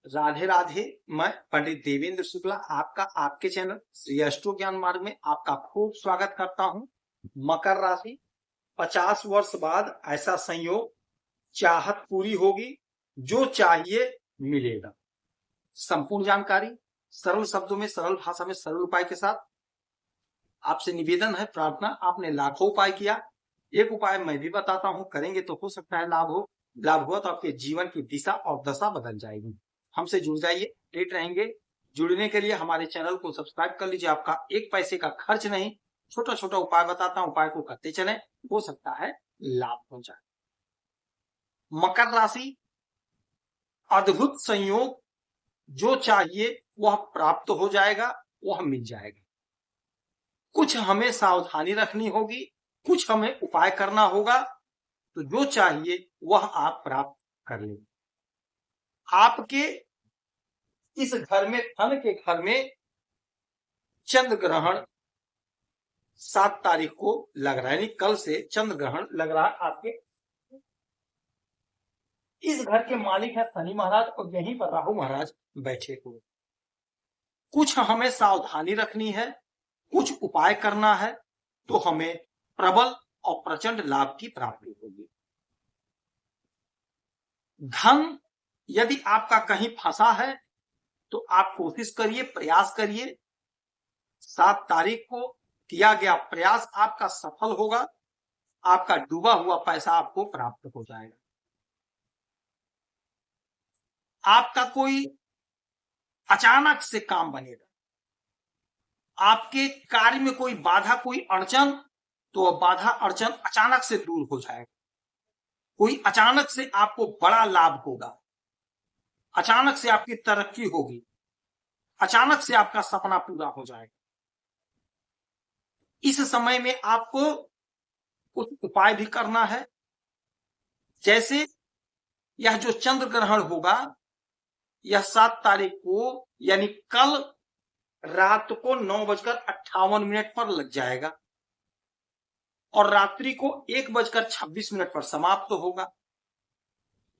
राधे राधे। मैं पंडित देवेंद्र शुक्ला आपका आपके चैनल श्री अष्टो ज्ञान मार्ग में आपका खूब स्वागत करता हूं। मकर राशि, 50 वर्ष बाद ऐसा संयोग, चाहत पूरी होगी, जो चाहिए मिलेगा। संपूर्ण जानकारी सरल शब्दों में, सरल भाषा में, सरल उपाय के साथ आपसे निवेदन है, प्रार्थना। आपने लाखों उपाय किया, एक उपाय मैं भी बताता हूं, करेंगे तो हो सकता है लाभ हो। लाभ हुआ तो आपके जीवन की दिशा और दशा बदल जाएगी। हमसे जुड़ जाइए, लेट रहेंगे। जुड़ने के लिए हमारे चैनल को सब्सक्राइब कर लीजिए, आपका एक पैसे का खर्च नहीं। छोटा छोटा उपाय बताता हूं, उपाय को करते चलें, हो सकता है लाभ हो जाए। मकर राशि, अद्भुत संयोग, जो चाहिए वह प्राप्त हो जाएगा, वह मिल जाएगा। कुछ हमें सावधानी रखनी होगी, कुछ हमें उपाय करना होगा, तो जो चाहिए वह आप प्राप्त कर लेंगे। आपके इस घर में, धन के घर में चंद्र ग्रहण 7 तारीख को लग रहा है, यानी कल से चंद्र ग्रहण लग रहा है। आपके इस घर के मालिक है शनि महाराज, और यहीं पर राहु महाराज बैठे हुए। कुछ हमें सावधानी रखनी है, कुछ उपाय करना है, तो हमें प्रबल और प्रचंड लाभ की प्राप्ति होगी। धन यदि आपका कहीं फंसा है तो आप कोशिश करिए, प्रयास करिए। 7 तारीख को किया गया प्रयास आपका सफल होगा, आपका डूबा हुआ पैसा आपको प्राप्त हो जाएगा। आपका कोई अचानक से काम बनेगा, आपके कार्य में कोई बाधा, कोई अड़चन, तो वह बाधा अड़चन अचानक से दूर हो जाएगा। कोई अचानक से आपको बड़ा लाभ होगा, अचानक से आपकी तरक्की होगी, अचानक से आपका सपना पूरा हो जाएगा। इस समय में आपको कुछ उपाय भी करना है। जैसे यह जो चंद्र ग्रहण होगा, यह 7 तारीख को यानी कल रात को 9:58 पर लग जाएगा और रात्रि को 1:26 पर समाप्त होगा।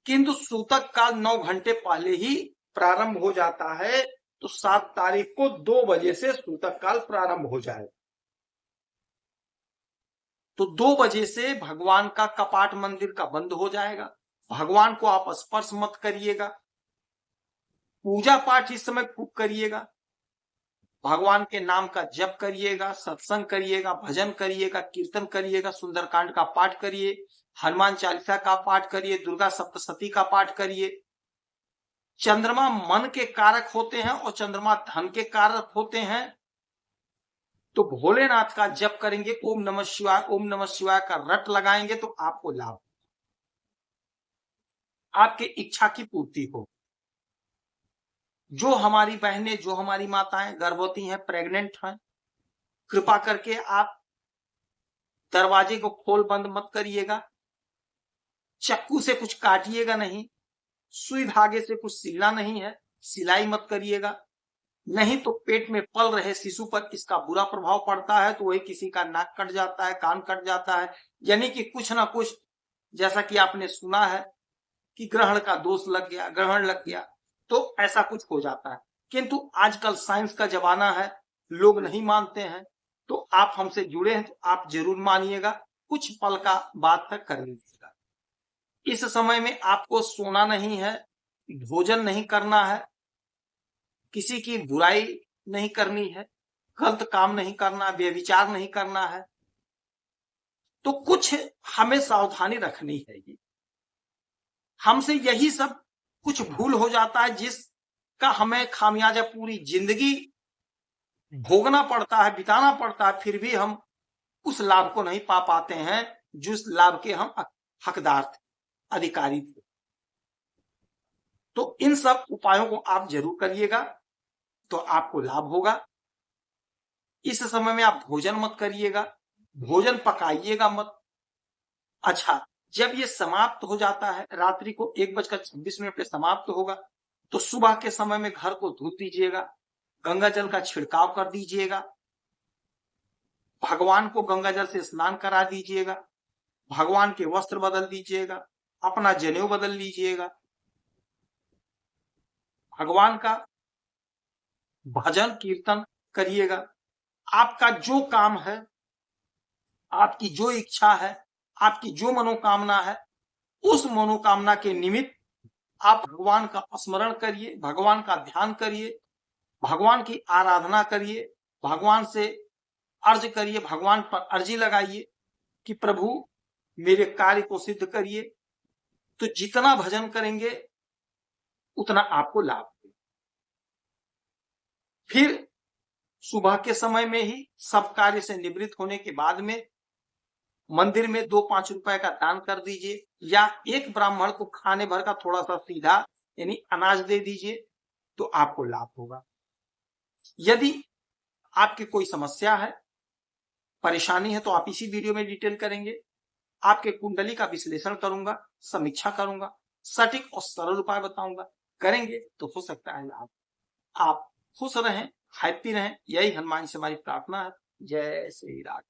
किंतु सूतक काल 9 घंटे पहले ही प्रारंभ हो जाता है, तो 7 तारीख को 2 बजे से सूतक काल प्रारंभ हो जाएगा। तो 2 बजे से भगवान का कपाट मंदिर का बंद हो जाएगा। भगवान को आप स्पर्श मत करिएगा। पूजा पाठ इस समय खूब करिएगा, भगवान के नाम का जप करिएगा, सत्संग करिएगा, भजन करिएगा, कीर्तन करिएगा, सुंदरकांड का पाठ करिए, हनुमान चालीसा का पाठ करिए, दुर्गा सप्तशती का पाठ करिए। चंद्रमा मन के कारक होते हैं और चंद्रमा धन के कारक होते हैं, तो भोलेनाथ का जप करेंगे, ओम नमः शिवाय, ओम नमः शिवाय का रट लगाएंगे, तो आपको लाभ, आपके इच्छा की पूर्ति हो। जो हमारी बहनें, जो हमारी माताएं गर्भवती हैं, प्रेग्नेंट हैं, कृपा करके आप दरवाजे को खोल बंद मत करिएगा, चक्कू से कुछ काटिएगा नहीं, सुई धागे से कुछ सिलना नहीं है, सिलाई मत करिएगा। नहीं तो पेट में पल रहे शिशु पर इसका बुरा प्रभाव पड़ता है, तो वही किसी का नाक कट जाता है, कान कट जाता है, यानी कि कुछ ना कुछ, जैसा कि आपने सुना है कि ग्रहण का दोष लग गया, ग्रहण लग गया, तो ऐसा कुछ हो जाता है। किंतु आजकल साइंस का जमाना है, लोग नहीं मानते हैं, तो आप हमसे जुड़े हैं तो आप जरूर मानिएगा, कुछ पल का बात तक कर लीजिएगा। इस समय में आपको सोना नहीं है, भोजन नहीं करना है, किसी की बुराई नहीं करनी है, गलत काम नहीं करना, व्यभिचार नहीं करना है, तो कुछ हमें सावधानी रखनी है। हमसे यही सब कुछ भूल हो जाता है, जिसका हमें खामियाजा पूरी जिंदगी भोगना पड़ता है, बिताना पड़ता है, फिर भी हम उस लाभ को नहीं पा पाते हैं जिस लाभ के हम हकदार थे, अधिकारी थे। तो इन सब उपायों को आप जरूर करिएगा, तो आपको लाभ होगा। इस समय में आप भोजन मत करिएगा, भोजन पकाइएगा मत। अच्छा, जब ये समाप्त हो जाता है, रात्रि को 1:26 पे समाप्त होगा, तो सुबह के समय में घर को धो दीजिएगा, गंगा जल का छिड़काव कर दीजिएगा, भगवान को गंगा जल से स्नान करा दीजिएगा, भगवान के वस्त्र बदल दीजिएगा, अपना जनेऊ बदल लीजिएगा, भगवान का भजन कीर्तन करिएगा। आपका जो काम है, आपकी जो इच्छा है, आपकी जो मनोकामना है, उस मनोकामना के निमित्त आप भगवान का स्मरण करिए, भगवान का ध्यान करिए, भगवान की आराधना करिए, भगवान से अर्ज करिए, भगवान पर अर्जी लगाइए कि प्रभु मेरे कार्य को सिद्ध करिए। तो जितना भजन करेंगे उतना आपको लाभ होगा। फिर सुबह के समय में ही सब कार्य से निवृत्त होने के बाद में मंदिर में 2-5 रुपए का दान कर दीजिए, या एक ब्राह्मण को खाने भर का थोड़ा सा सीधा यानी अनाज दे दीजिए, तो आपको लाभ होगा। यदि आपकी कोई समस्या है, परेशानी है, तो आप इसी वीडियो में डिटेल करेंगे। आपके कुंडली का विश्लेषण करूंगा, समीक्षा करूंगा, सटीक और सरल उपाय बताऊंगा। करेंगे तो हो सकता है आप खुश रहें, हैप्पी रहें। यही हनुमान से हमारी प्रार्थना है। जय श्री राम।